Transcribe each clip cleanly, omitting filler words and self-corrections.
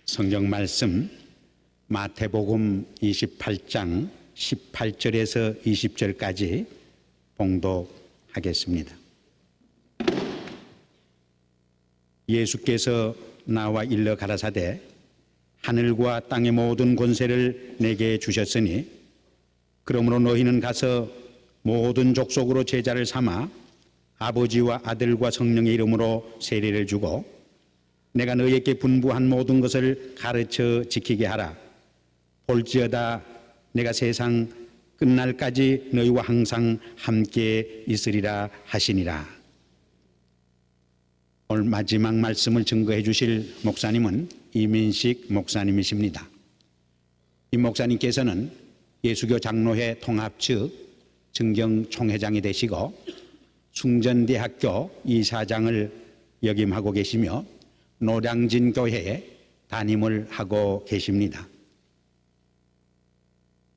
성경 말씀 마태복음 28장 18절에서 20절까지 봉독하겠습니다. 예수께서 나와 일러 가라사대 하늘과 땅의 모든 권세를 내게 주셨으니 그러므로 너희는 가서 모든 족속으로 제자를 삼아 아버지와 아들과 성령의 이름으로 세례를 주고 내가 너희에게 분부한 모든 것을 가르쳐 지키게 하라. 볼지어다 내가 세상 끝날까지 너희와 항상 함께 있으리라 하시니라. 오늘 마지막 말씀을 증거해 주실 목사님은 이민식 목사님이십니다. 이 목사님께서는 예수교 장로회 통합 측 증경총회장이 되시고 숭전대학교 이사장을 역임하고 계시며 노량진 교회에 담임을 하고 계십니다.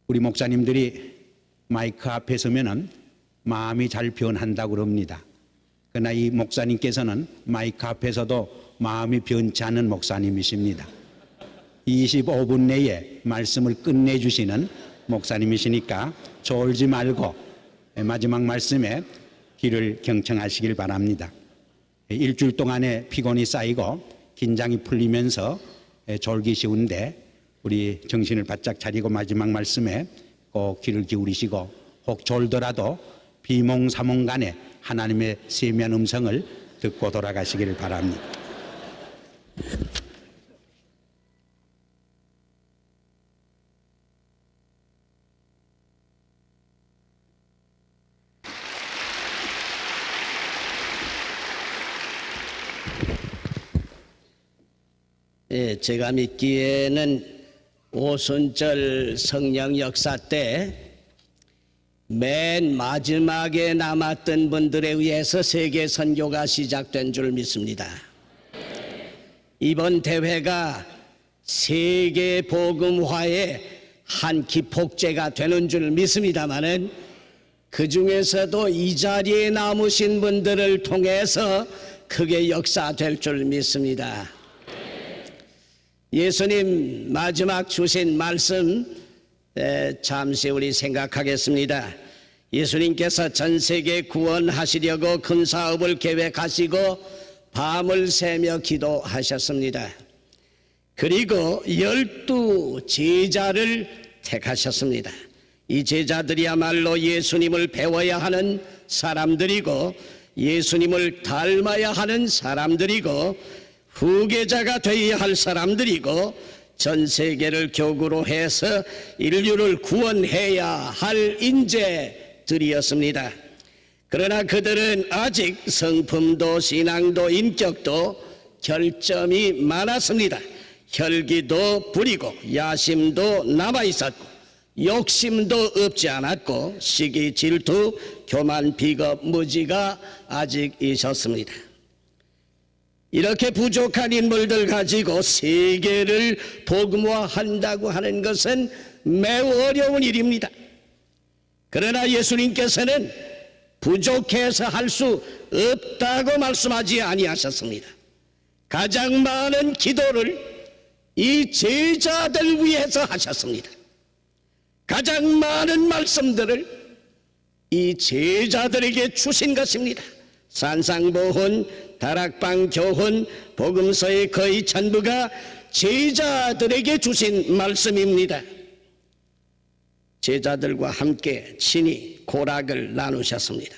우리 목사님들이 마이크 앞에 서면은 마음이 잘 변한다고 그럽니다. 그러나 이 목사님께서는 마이크 앞에서도 마음이 변치 않은 목사님이십니다. 25분 내에 말씀을 끝내주시는 목사님이시니까 졸지 말고 마지막 말씀에 귀를 경청하시길 바랍니다. 일주일 동안의 피곤이 쌓이고 긴장이 풀리면서 졸기 쉬운데 우리 정신을 바짝 차리고 마지막 말씀에 꼭 귀를 기울이시고 혹 졸더라도 비몽사몽간에 하나님의 세미한 음성을 듣고 돌아가시기를 바랍니다. 제가 믿기에는 오순절 성령 역사 때 맨 마지막에 남았던 분들에 의해서 세계 선교가 시작된 줄 믿습니다. 이번 대회가 세계 복음화의 한 기폭제가 되는 줄 믿습니다마는 그 중에서도 이 자리에 남으신 분들을 통해서 크게 역사될 줄 믿습니다. 예수님 마지막 주신 말씀 잠시 우리 생각하겠습니다. 예수님께서 전 세계 구원하시려고 큰 사업을 계획하시고 밤을 새며 기도하셨습니다. 그리고 12 제자를 택하셨습니다. 이 제자들이야말로 예수님을 배워야 하는 사람들이고 예수님을 닮아야 하는 사람들이고 후계자가 되어야 할 사람들이고 전 세계를 교구로 해서 인류를 구원해야 할 인재들이었습니다. 그러나 그들은 아직 성품도 신앙도 인격도 결점이 많았습니다. 혈기도 부리고 야심도 남아있었고 욕심도 없지 않았고 시기 질투 교만 비겁 무지가 아직 있었습니다. 이렇게 부족한 인물들 가지고 세계를 복음화한다고 하는 것은 매우 어려운 일입니다. 그러나 예수님께서는 부족해서 할 수 없다고 말씀하지 아니하셨습니다. 가장 많은 기도를 이 제자들 위해서 하셨습니다. 가장 많은 말씀들을 이 제자들에게 주신 것입니다. 산상보훈, 다락방 교훈, 복음서의 거의 전부가 제자들에게 주신 말씀입니다. 제자들과 함께 친히 고락을 나누셨습니다.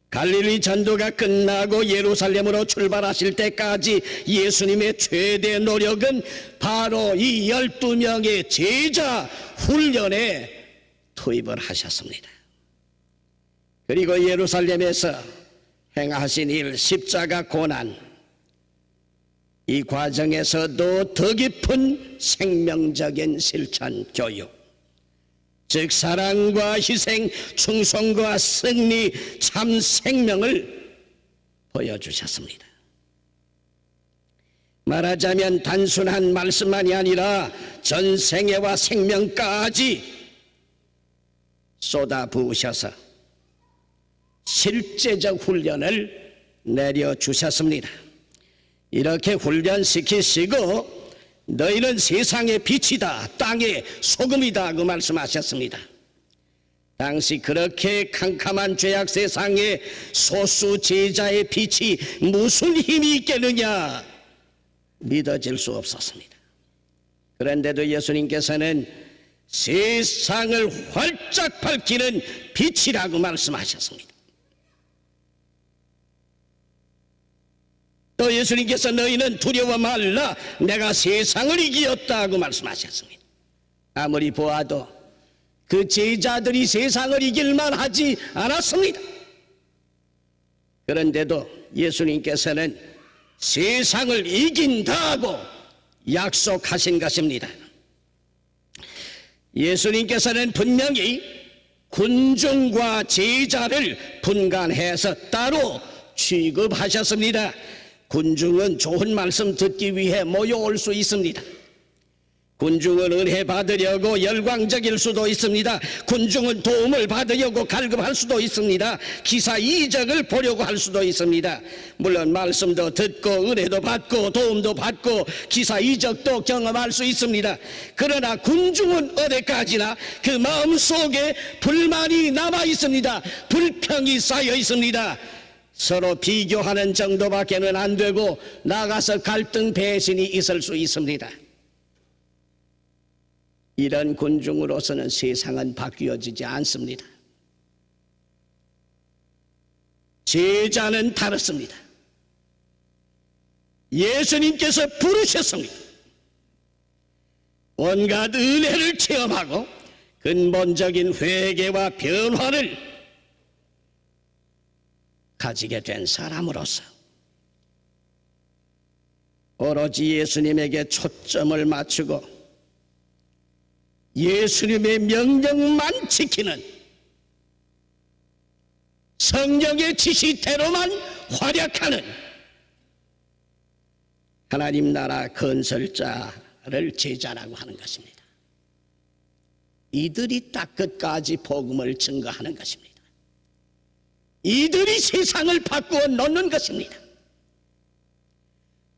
갈릴리 전도가 끝나고 예루살렘으로 출발하실 때까지 예수님의 최대 노력은 바로 이 12명의 제자 훈련에 투입을 하셨습니다. 그리고 예루살렘에서 행하신 일, 십자가 고난, 이 과정에서도 더 깊은 생명적인 실천 교육, 즉 사랑과 희생, 충성과 승리, 참 생명을 보여주셨습니다. 말하자면 단순한 말씀만이 아니라 전생애와 생명까지 쏟아부으셔서 실제적 훈련을 내려주셨습니다. 이렇게 훈련시키시고 너희는 세상의 빛이다, 땅의 소금이다 그 말씀하셨습니다. 당시 그렇게 캄캄한 죄악 세상에 소수 제자의 빛이 무슨 힘이 있겠느냐 믿어질 수 없었습니다. 그런데도 예수님께서는 세상을 활짝 밝히는 빛이라고 말씀하셨습니다. 또 예수님께서 너희는 두려워 말라 내가 세상을 이기었다고 말씀하셨습니다. 아무리 보아도 그 제자들이 세상을 이길만 하지 않았습니다. 그런데도 예수님께서는 세상을 이긴다고 약속하신 것입니다. 예수님께서는 분명히 군중과 제자를 분간해서 따로 취급하셨습니다. 군중은 좋은 말씀 듣기 위해 모여올 수 있습니다. 군중은 은혜 받으려고 열광적일 수도 있습니다. 군중은 도움을 받으려고 갈급할 수도 있습니다. 기사 이적을 보려고 할 수도 있습니다. 물론 말씀도 듣고 은혜도 받고 도움도 받고 기사 이적도 경험할 수 있습니다. 그러나 군중은 어디까지나 그 마음속에 불만이 남아 있습니다. 불평이 쌓여 있습니다. 서로 비교하는 정도밖에는 안 되고 나가서 갈등 배신이 있을 수 있습니다. 이런 군중으로서는 세상은 바뀌어지지 않습니다. 제자는 다릅니다. 예수님께서 부르셨습니다. 온갖 은혜를 체험하고 근본적인 회개와 변화를 가지게 된 사람으로서 오로지 예수님에게 초점을 맞추고 예수님의 명령만 지키는 성령의 지시대로만 활약하는 하나님 나라 건설자를 제자라고 하는 것입니다. 이들이 딱 끝까지 복음을 증거하는 것입니다. 이들이 세상을 바꾸어 놓는 것입니다.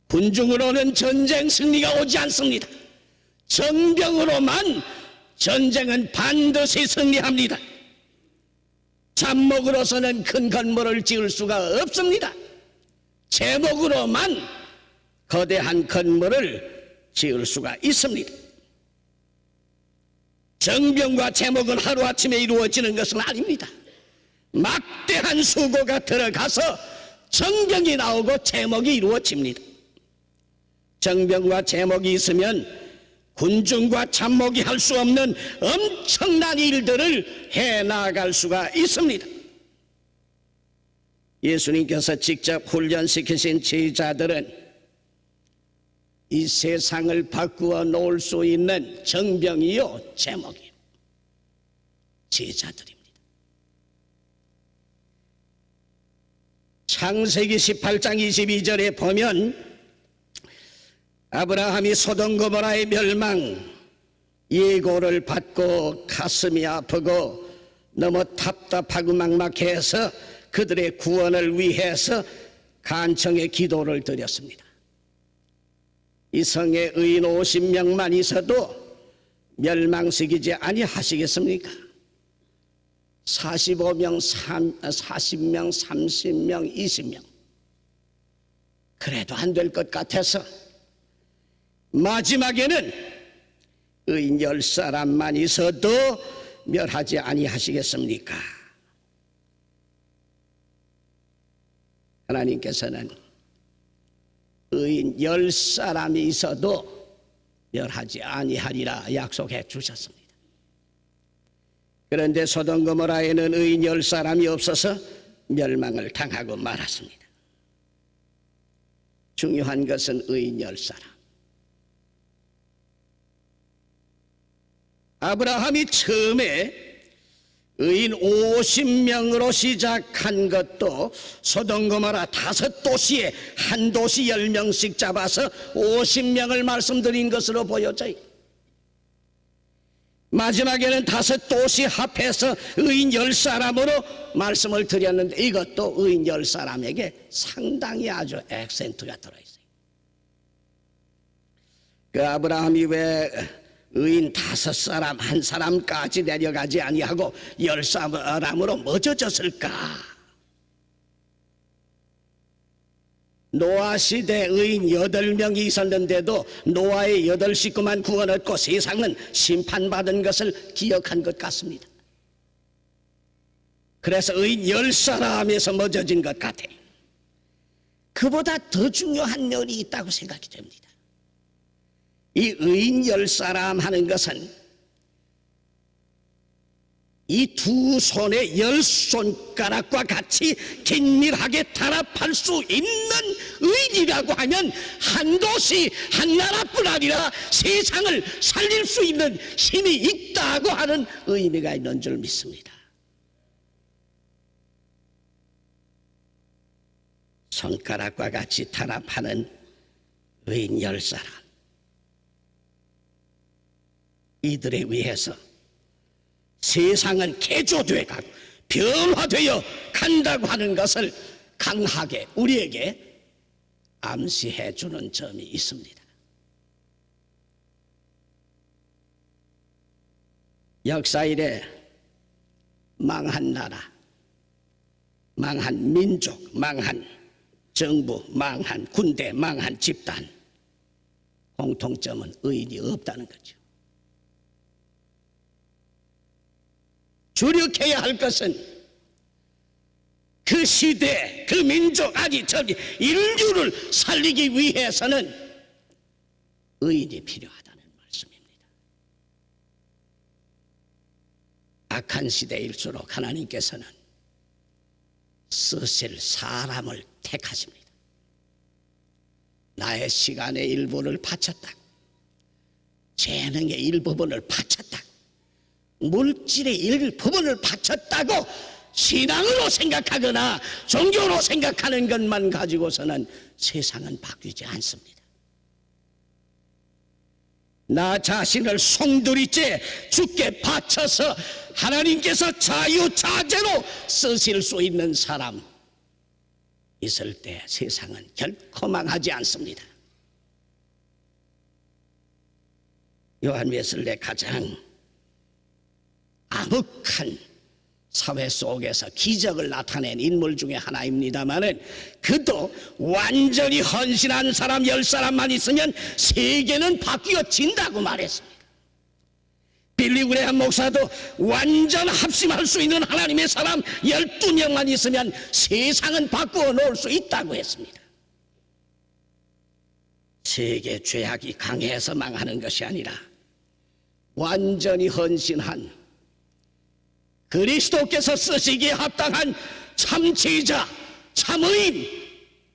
군중으로는 전쟁 승리가 오지 않습니다. 정병으로만 전쟁은 반드시 승리합니다. 잡목으로서는 큰 건물을 지을 수가 없습니다. 제목으로만 거대한 건물을 지을 수가 있습니다. 정병과 제목은 하루아침에 이루어지는 것은 아닙니다. 막대한 수고가 들어가서 정병이 나오고 제목이 이루어집니다. 정병과 제목이 있으면 군중과 잡목이 할 수 없는 엄청난 일들을 해나갈 수가 있습니다. 예수님께서 직접 훈련시키신 제자들은 이 세상을 바꾸어 놓을 수 있는 정병이요 제목이요 제자들입니다. 창세기 18장 22절에 보면 아브라함이 소돔 고모라의 멸망 예고를 받고 가슴이 아프고 너무 답답하고 막막해서 그들의 구원을 위해서 간청의 기도를 드렸습니다. 이 성에 의인 50명만 있어도 멸망시키지 아니하시겠습니까? 45명, 40명, 30명, 20명 그래도 안 될 것 같아서 마지막에는 의인 10사람만 있어도 멸하지 아니하시겠습니까? 하나님께서는 의인 10사람이 있어도 멸하지 아니하리라 약속해 주셨습니다. 그런데 소돔 고모라에는 의인 10사람이 없어서 멸망을 당하고 말았습니다. 중요한 것은 의인 10사람. 아브라함이 처음에 의인 50명으로 시작한 것도 소돔 고모라 5도시에 한 도시 10명씩 잡아서 50명을 말씀드린 것으로 보여져요. 마지막에는 5도시 합해서 의인 10사람으로 말씀을 드렸는데 이것도 의인 10사람에게 상당히 아주 액센트가 들어있어요. 그 아브라함이 왜 의인 5사람 한 사람까지 내려가지 아니하고 10사람으로 멎어졌을까? 노아 시대 의인 8명이 있었는데도 노아의 8식구만 구원 얻고 세상은 심판받은 것을 기억한 것 같습니다. 그래서 의인 10사람에서 멎어진 것 같아요. 그보다 더 중요한 면이 있다고 생각이 됩니다. 이 의인 10사람 하는 것은 이 두 손의 10손가락과 같이 긴밀하게 단합할 수 있는 의인이라고 하면 한 도시 한 나라뿐 아니라 세상을 살릴 수 있는 힘이 있다고 하는 의미가 있는 줄 믿습니다. 손가락과 같이 단합하는 의인 10사람, 이들에 의해서 세상은 개조되어 가고 변화되어 간다고 하는 것을 강하게 우리에게 암시해 주는 점이 있습니다. 역사 이래 망한 나라, 망한 민족, 망한 정부, 망한 군대, 망한 집단, 공통점은 의인이 없다는 거죠. 주력해야 할 것은 그 시대, 그 민족, 아니 저기 인류를 살리기 위해서는 의인이 필요하다는 말씀입니다. 악한 시대일수록 하나님께서는 쓰실 사람을 택하십니다. 나의 시간의 일부를 바쳤다, 재능의 일부분을 바쳤다, 물질의 일부분을 바쳤다고 신앙으로 생각하거나 종교로 생각하는 것만 가지고서는 세상은 바뀌지 않습니다. 나 자신을 송두리째 주께 바쳐서 하나님께서 자유자재로 쓰실 수 있는 사람 있을 때 세상은 결코 망하지 않습니다. 요한 웨슬레 가장 암흑한 사회 속에서 기적을 나타낸 인물 중에 하나입니다마는 그도 완전히 헌신한 사람 10사람만 있으면 세계는 바뀌어진다고 말했습니다. 빌리 그레함 목사도 완전 합심할 수 있는 하나님의 사람 12명만 있으면 세상은 바꾸어 놓을 수 있다고 했습니다. 세계 죄악이 강해서 망하는 것이 아니라 완전히 헌신한 그리스도께서 쓰시기에 합당한 참 제자, 참 의인,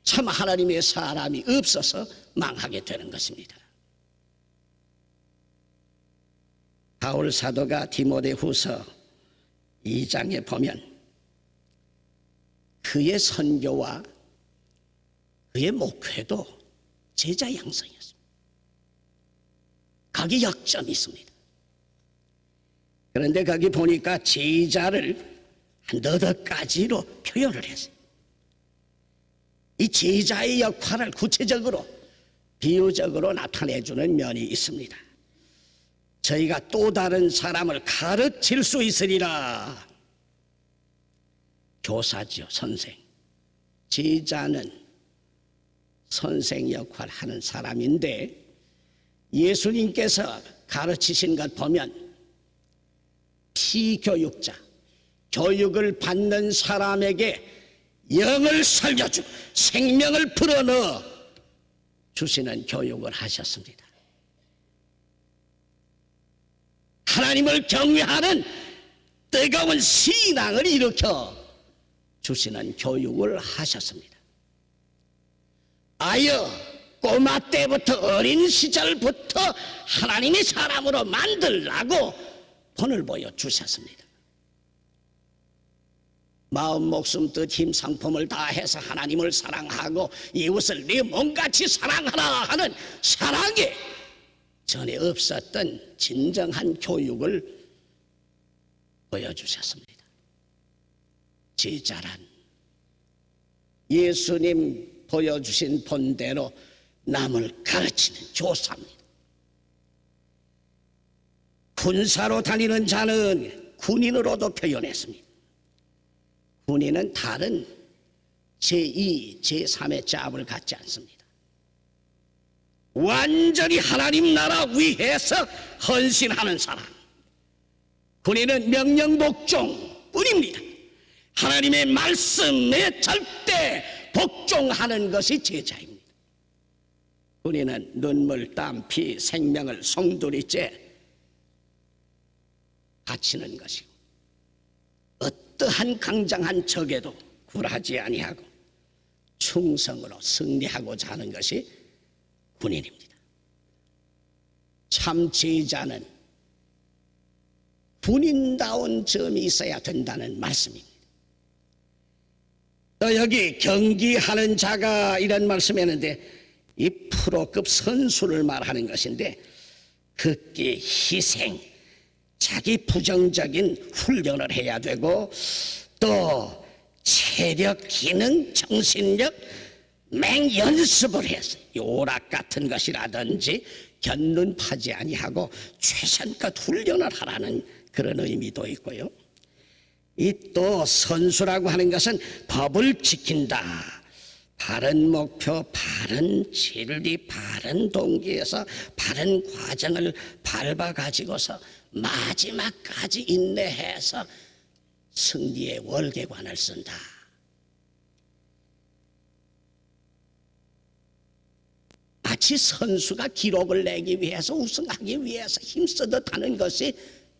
참 하나님의 사람이 없어서 망하게 되는 것입니다. 바울 사도가 디모데후서 2장에 보면 그의 선교와 그의 목회도 제자 양성이었습니다. 거기 역점이 있습니다. 그런데 거기 보니까 제자를 한 8가지로 표현을 했어요. 이 제자의 역할을 구체적으로 비유적으로 나타내주는 면이 있습니다. 저희가 또 다른 사람을 가르칠 수 있으리라. 교사지요, 선생. 제자는 선생 역할을 하는 사람인데 예수님께서 가르치신 것 보면 피교육자, 교육을 받는 사람에게 영을 살려주고 생명을 불어넣어 주시는 교육을 하셨습니다. 하나님을 경외하는 뜨거운 신앙을 일으켜 주시는 교육을 하셨습니다. 아여 꼬마 때부터 어린 시절부터 하나님의 사람으로 만들라고 본을 보여주셨습니다. 마음, 목숨, 뜻, 힘, 상품을 다해서 하나님을 사랑하고 이웃을 네 몸같이 사랑하라 하는 사랑에 전에 없었던 진정한 교육을 보여주셨습니다. 제자란 예수님 보여주신 본대로 남을 가르치는 교사입니다. 군사로 다니는 자는 군인으로도 표현했습니다. 군인은 다른 제2, 제3의 짭을 갖지 않습니다. 완전히 하나님 나라 위해서 헌신하는 사람. 군인은 명령복종뿐입니다. 하나님의 말씀에 절대 복종하는 것이 제자입니다. 군인은 눈물, 땀, 피, 생명을 송두리째 바치는 것이고 어떠한 강장한 적에도 굴하지 아니하고 충성으로 승리하고자 하는 것이 군인입니다. 참 제자는 군인다운 점이 있어야 된다는 말씀입니다. 또 여기 경기하는 자가 이런 말씀했는데 이 프로급 선수를 말하는 것인데 극기, 희생, 자기 부정적인 훈련을 해야 되고 또 체력, 기능, 정신력 맹연습을 해서 요락 같은 것이라든지 견눈파지 아니하고 최선껏 훈련을 하라는 그런 의미도 있고요. 이 또 선수라고 하는 것은 법을 지킨다. 바른 목표, 바른 진리, 바른 동기에서 바른 과정을 밟아가지고서 마지막까지 인내해서 승리의 월계관을 쓴다. 마치 선수가 기록을 내기 위해서 우승하기 위해서 힘쓰듯 하는 것이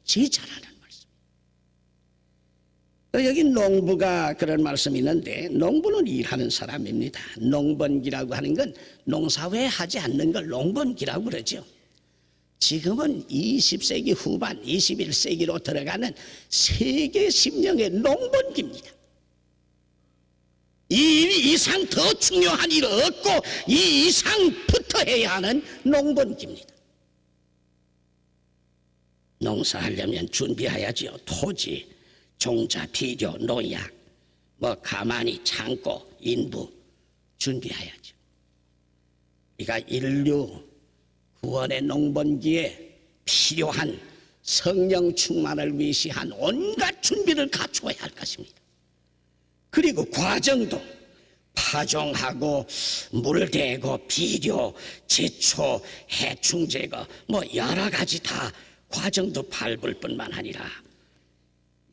제자라는 말씀. 여기 농부가 그런 말씀이 있는데 농부는 일하는 사람입니다. 농번기라고 하는 건 농사외에 하지 않는 걸 농번기라고 그러죠. 지금은 20세기 후반 21세기로 들어가는 세계 심령의 농번기입니다. 이 이상 더 중요한 일 없고 이 이상부터 해야 하는 농번기입니다. 농사하려면 준비해야지요. 토지, 종자, 비료, 농약, 가만히 창고, 인부 준비해야죠. 그러니까 인류 구원의 농번기에 필요한 성령 충만을 위시한 온갖 준비를 갖추어야 할 것입니다. 그리고 과정도 파종하고 물 대고 비료, 제초, 해충 제거 여러 가지 다 과정도 밟을 뿐만 아니라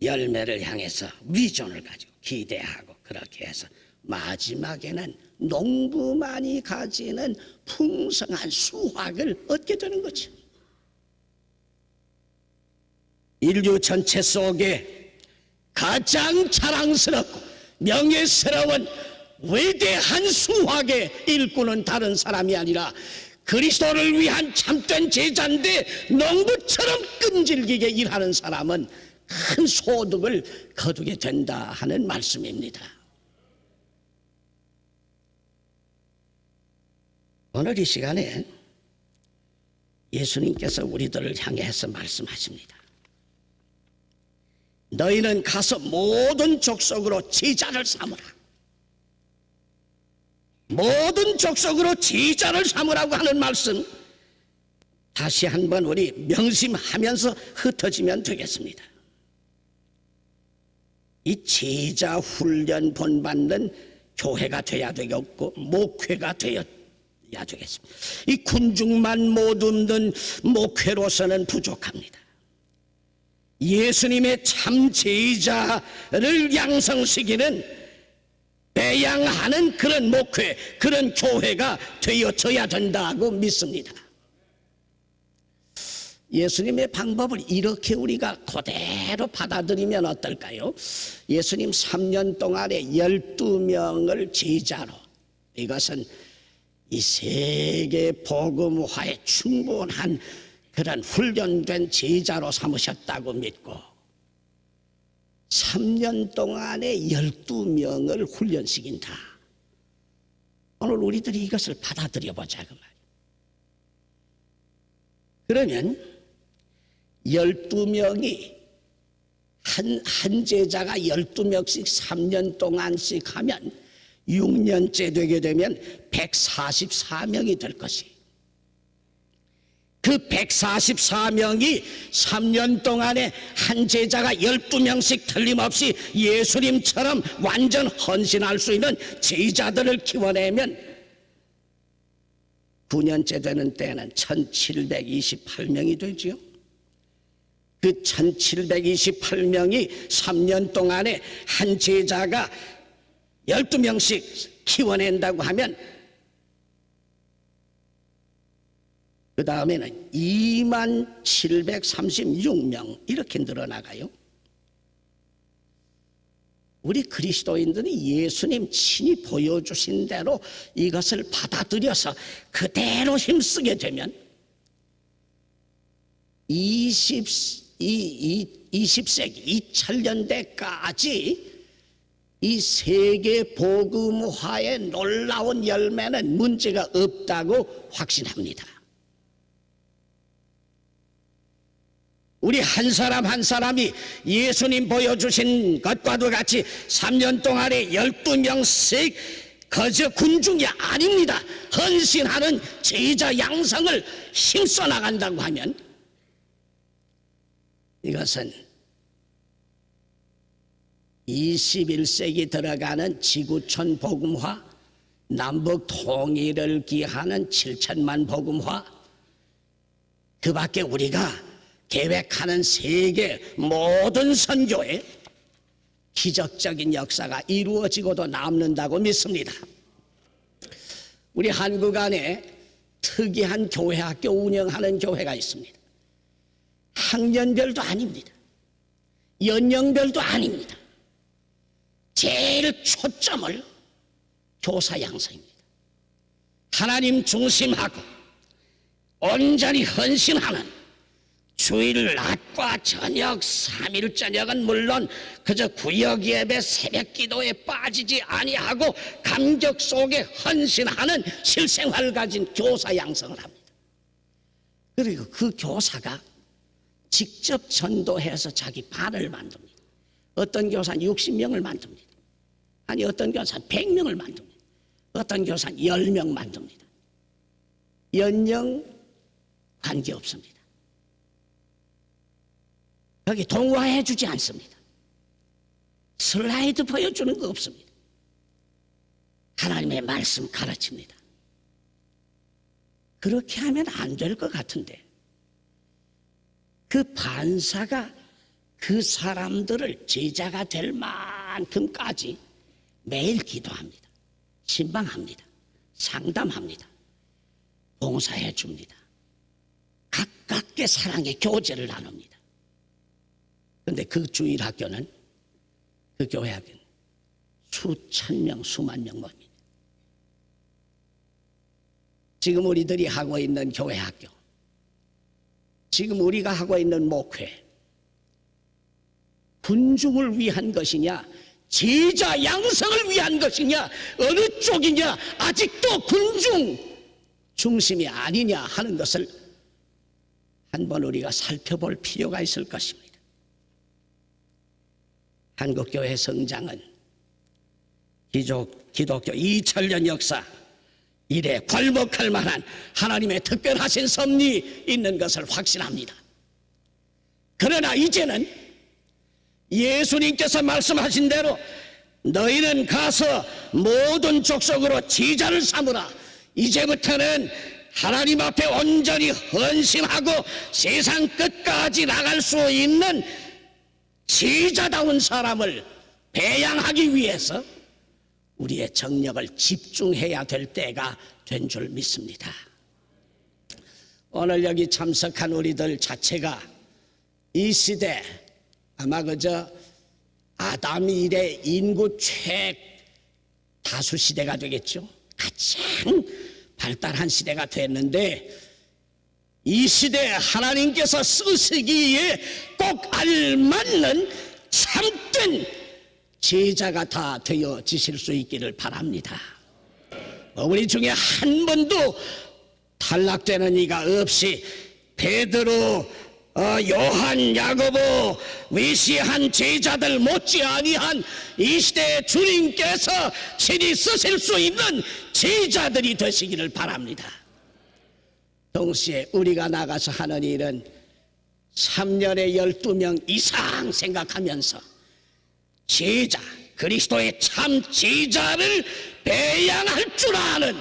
열매를 향해서 비전을 가지고 기대하고 그렇게 해서 마지막에는 농부만이 가지는 풍성한 수확을 얻게 되는 거죠. 인류 전체 속에 가장 자랑스럽고 명예스러운 위대한 수확의 일꾼은 다른 사람이 아니라 그리스도를 위한 참된 제자인데 농부처럼 끈질기게 일하는 사람은 큰 소득을 거두게 된다 하는 말씀입니다. 오늘 이 시간에 예수님께서 우리들을 향해서 말씀하십니다. 너희는 가서 모든 족속으로 제자를 삼으라. 모든 족속으로 제자를 삼으라고 하는 말씀 다시 한번 우리 명심하면서 흩어지면 되겠습니다. 이 제자 훈련 본받는 교회가 돼야 되겠고 목회가 되어야 되겠습니다. 이 군중만 못 얻는 목회로서는 부족합니다. 예수님의 참 제자를 양성시키는 배양하는 그런 목회, 그런 교회가 되어져야 된다고 믿습니다. 예수님의 방법을 이렇게 우리가 그대로 받아들이면 어떨까요? 예수님 3년 동안에 12명을 제자로, 이것은 이 세계 복음화에 충분한 그런 훈련된 제자로 삼으셨다고 믿고 3년 동안에 12명을 훈련시킨다. 오늘 우리들이 이것을 받아들여 보자 그 말이에요. 그러면 12명이 한 제자가 12명씩 3년 동안씩 하면 6년째 되게 되면 144명이 될 것이. 그 그 144명이 3년 동안에 한 제자가 12명씩 틀림없이 예수님처럼 완전 헌신할 수 있는 제자들을 키워내면 9년째 되는 때는 1728명이 되지요. 그 1728명이 3년 동안에 한 제자가 12명씩 키워낸다고 하면 그 다음에는 2736명 이렇게 늘어나가요. 우리 그리스도인들이 예수님 친히 보여주신 대로 이것을 받아들여서 그대로 힘쓰게 되면 20세기 2000년대까지 이 세계 복음화의 놀라운 열매는 문제가 없다고 확신합니다. 우리 한 사람 한 사람이 예수님 보여주신 것과도 같이 3년 동안에 12명씩 거저 군중이 아닙니다. 헌신하는 제자 양성을 힘써 나간다고 하면 이것은 21세기 들어가는 지구촌 복음화, 남북 통일을 기하는 7천만 복음화, 그 밖에 우리가 계획하는 세계 모든 선교에 기적적인 역사가 이루어지고도 남는다고 믿습니다. 우리 한국 안에 특이한 교회학교 운영하는 교회가 있습니다. 학년별도 아닙니다. 연령별도 아닙니다. 제일 초점을 교사 양성입니다. 하나님 중심하고 온전히 헌신하는 주일 낮과 저녁 3일 저녁은 물론 그저 구역 예배 새벽 기도에 빠지지 아니하고 감격 속에 헌신하는 실생활을 가진 교사 양성을 합니다. 그리고 그 교사가 직접 전도해서 자기 반을 만듭니다. 어떤 교사는 60명을 만듭니다. 아니 어떤 교사는 100명을 만듭니다. 어떤 교사는 10명 만듭니다. 연령 관계없습니다. 여기 동화해 주지 않습니다. 슬라이드 보여주는 거 없습니다. 하나님의 말씀 가르칩니다. 그렇게 하면 안 될 것 같은데 그 반사가 그 사람들을 제자가 될 만큼까지 매일 기도합니다. 신방합니다. 상담합니다. 봉사해 줍니다. 가깝게 사랑의 교제를 나눕니다. 그런데 그 주일학교는 그 교회학교는 수천 명, 수만 명 모입니다. 지금 우리들이 하고 있는 교회학교, 지금 우리가 하고 있는 목회, 군중을 위한 것이냐 제자 양성을 위한 것이냐 어느 쪽이냐 아직도 군중 중심이 아니냐 하는 것을 한번 우리가 살펴볼 필요가 있을 것입니다. 한국교회 성장은 기독교 2000년 역사 이래 괄목할 만한 하나님의 특별하신 섭리 있는 것을 확신합니다. 그러나 이제는 예수님께서 말씀하신 대로 너희는 가서 모든 족속으로 제자를 삼으라. 이제부터는 하나님 앞에 온전히 헌신하고 세상 끝까지 나갈 수 있는 제자다운 사람을 배양하기 위해서 우리의 정력을 집중해야 될 때가 된 줄 믿습니다. 오늘 여기 참석한 우리들 자체가 이 시대 아마 그저 아담 이래 인구 최다수 시대가 되겠죠. 가장 발달한 시대가 됐는데 이 시대에 하나님께서 쓰시기에 꼭 알맞는 참된 제자가 다 되어지실 수 있기를 바랍니다. 우리 중에 한 번도 탈락되는 이가 없이 베드로, 요한, 야고보 위시한 제자들 못지 아니한 이 시대의 주님께서 친히 쓰실 수 있는 제자들이 되시기를 바랍니다. 동시에 우리가 나가서 하는 일은 3년에 12명 이상 생각하면서 제자, 그리스도의 참 제자를 배양할 줄 아는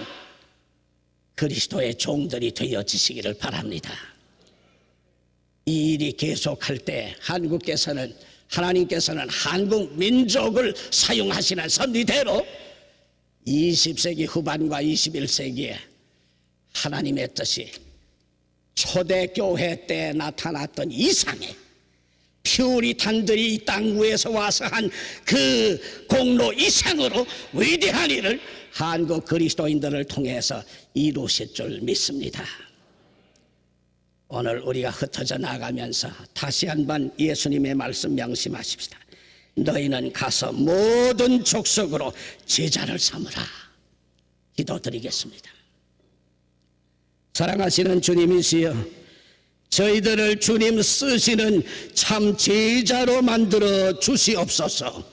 그리스도의 종들이 되어지시기를 바랍니다. 이 일이 계속할 때 하나님께서는 한국 민족을 사용하시는 섭리대로 20세기 후반과 21세기에 하나님의 뜻이 초대교회 때 나타났던 이상의 퓨리탄들이 이 땅 위에서 와서 한 그 공로 이상으로 위대한 일을 한국 그리스도인들을 통해서 이루실 줄 믿습니다. 오늘 우리가 흩어져 나가면서 다시 한번 예수님의 말씀 명심하십시다. 너희는 가서 모든 족속으로 제자를 삼으라. 기도드리겠습니다. 사랑하시는 주님이시여, 저희들을 주님 쓰시는 참 제자로 만들어 주시옵소서.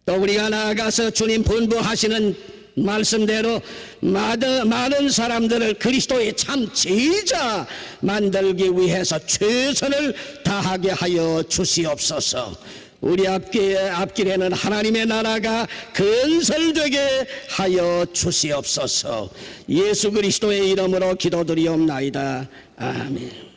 또 우리가 나아가서 주님 분부하시는 말씀대로 많은 사람들을 그리스도의 참 제자 만들기 위해서 최선을 다하게 하여 주시옵소서. 우리 앞길에는 하나님의 나라가 건설되게 하여 주시옵소서. 예수 그리스도의 이름으로 기도드리옵나이다. 아멘.